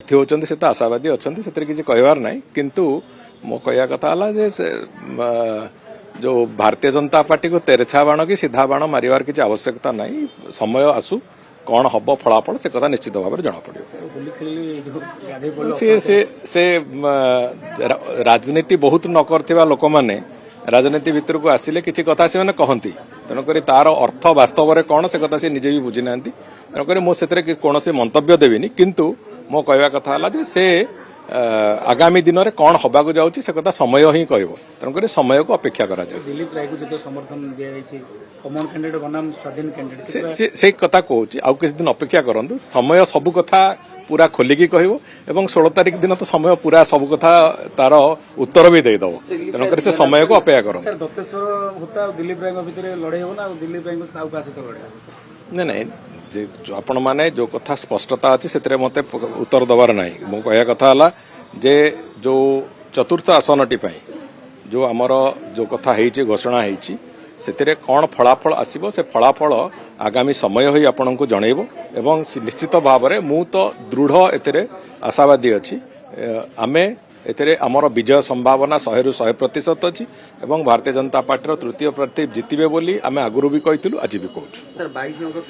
होती से तो आशावादी अच्छा से किसी कहबार ना किंतु मो कहवा कथा जो भारतीय जनता पार्टी को तेरछा बाण कि सीधा बाण मारिवार किसी आवश्यकता ना समय आसू कौन हम फलाफल से कथा निश्चित भाव में जना पड़े से राजनीति बहुत न करथिबा लोक माने राजनीति भितर को आसिले किसी कथा से मैंने कहती तेणुक तार अर्थ वास्तव में कौन से कथा से निजे भी बुझी ना तेणुक मुझे कौन से मंतव्य देविनी किंतु मो कहवा कथा है से आगामी दिन में कौन हवा जाऊँगी से कथा समय ही कह तेणुक समय को अपेक्षा करा दिलीप राय को समर्थन दिया कॉमन कैंडिडेट बनाम स्वाधीन कैंडिडेट से कथा कहूँ आउ किसी दिन अपेक्षा करूँ समय सबू कथा पूरा खोलिकी कह 16 तारिख दिन तो समय पूरा सबू कथा तार उत्तर भी देदेव तेणुक से समय को अपेक्षा करूँ दत्तेश्वर होता दिलीप राय भितर लड़ाई हो ना दिलीप राय सहित लड़ाई नहीं जो आपण माने जो कथा स्पष्टता अच्छी से मत उत्तर दबार ना मो कह कथा है जे जो चतुर्थ आसनटी जो आमर जो कथा है घोषणा से कौन फलाफल आसो से फलाफल आगामी समय ही आपण को जनइब एवं निश्चित भाव में मु तो दृढ़ एते आशावादी अच्छी आमे एते आमर विजय संभावना 100% अच्छी एवं भारतीय जनता पार्टी तृतीय प्रार्थी जितबे बोली आमे आगुरी भी कही आज भी कहूँ।